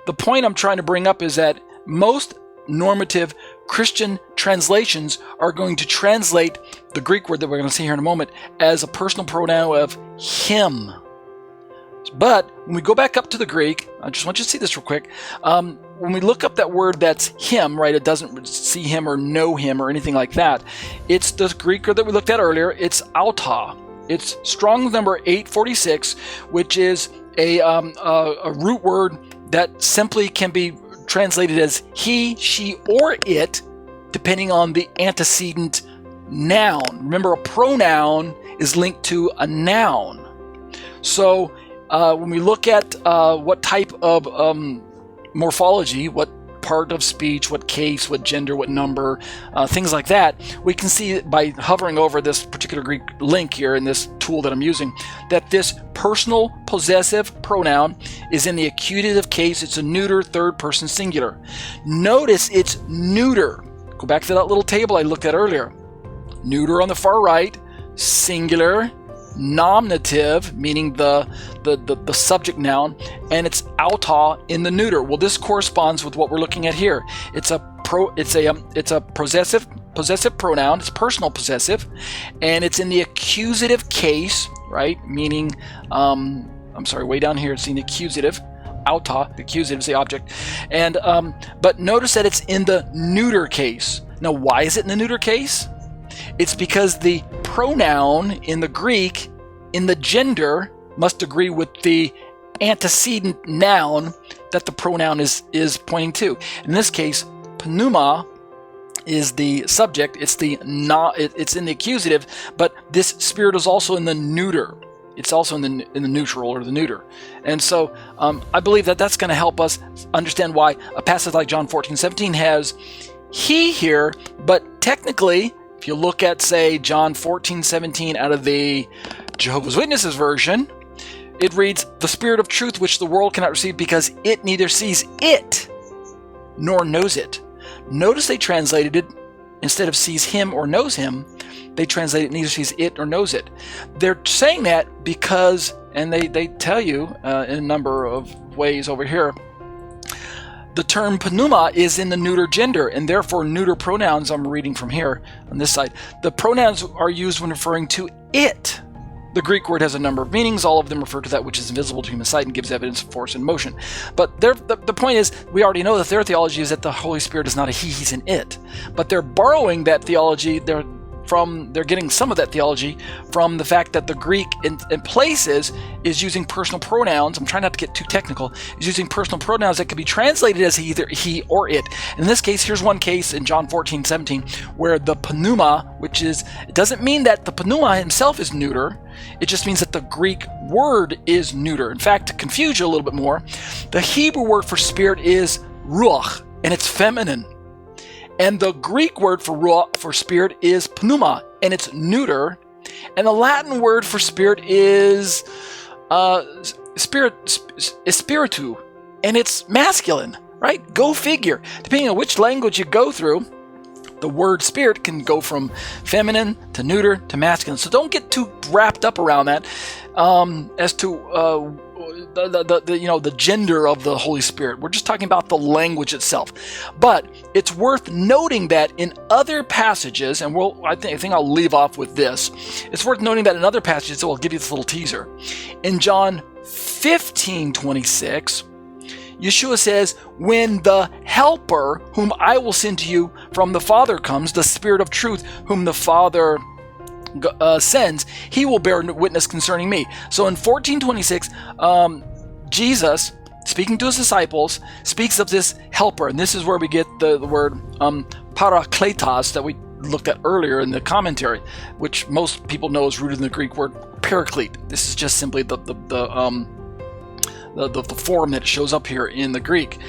the point I'm trying to bring up is that most normative Christian translations are going to translate the Greek word that we're going to see here in a moment as a personal pronoun of him. But when we go back up to the Greek, I just want you to see this real quick. When we look up that word that's him, right, it doesn't see him or know him or anything like that. It's the Greek word that we looked at earlier. It's auta. It's Strong's number 846, which is a root word that simply can be translated as he, she, or it, depending on the antecedent noun. Remember, a pronoun is linked to a noun. So when we look at what type of morphology, what part of speech, what case, what gender, what number, things like that, we can see by hovering over this particular Greek link here in this tool that I'm using, that this personal possessive pronoun is in the accusative case. It's a neuter third person singular. Notice it's neuter. Go back to that little table I looked at earlier. Neuter on the far right, singular, nominative, meaning the subject noun, and it's auta in the neuter. Well, this corresponds with what we're looking at here. It's a possessive pronoun. It's personal possessive, and it's in the accusative case, right? Meaning, way down here it's in the accusative. Auta, the accusative is the object, and but notice that it's in the neuter case. Now, why is it in the neuter case? It's because the pronoun in the Greek, in the gender, must agree with the antecedent noun that the pronoun is pointing to. In this case, pneuma is the subject. It's in the accusative, but this spirit is also in the neuter. It's also in the neutral or the neuter. And so I believe that that's going to help us understand why a passage like John 14:17 has he here, but technically, if you look at, say, John 14:17 out of the Jehovah's Witnesses version, it reads, "The Spirit of truth which the world cannot receive because it neither sees it nor knows it." Notice they translated it, instead of sees him or knows him, they translated neither sees it nor knows it. They're saying that because, and they tell you in a number of ways over here, the term pneuma is in the neuter gender, and therefore neuter pronouns, I'm reading from here on this side, the pronouns are used when referring to it. The Greek word has a number of meanings. All of them refer to that which is invisible to human sight and gives evidence of force and motion. But the point is, we already know that their theology is that the Holy Spirit is not a he, he's an it. But they're borrowing that theology, they're getting some of that theology from the fact that the Greek in places is using personal pronouns. I'm trying not to get too technical. Is using personal pronouns that can be translated as either he or it. In this case, here's one case in John 14:17 where the pneuma, it doesn't mean that the pneuma himself is neuter. It just means that the Greek word is neuter. In fact, to confuse you a little bit more, the Hebrew word for spirit is ruach, and it's feminine. And the Greek word for ruach, for spirit, is pneuma, and it's neuter. And the Latin word for spirit is spiritu, and it's masculine, right? Go figure. Depending on which language you go through, the word spirit can go from feminine to neuter to masculine. So don't get too wrapped up around that as to the gender of the Holy Spirit. We're just talking about the language itself. But it's worth noting that in other passages, and I think I'll leave off with this. It's worth noting that in other passages, so I'll give you this little teaser. In John 15:26, Yeshua says, "When the Helper, whom I will send to you from the Father comes, the Spirit of truth, whom the Father sends, he will bear witness concerning me." So in 14:26, Jesus, speaking to his disciples, speaks of this helper. And this is where we get the word parakletos that we looked at earlier in the commentary, which most people know is rooted in the Greek word paraclete. This is just simply the form that it shows up here in the Greek.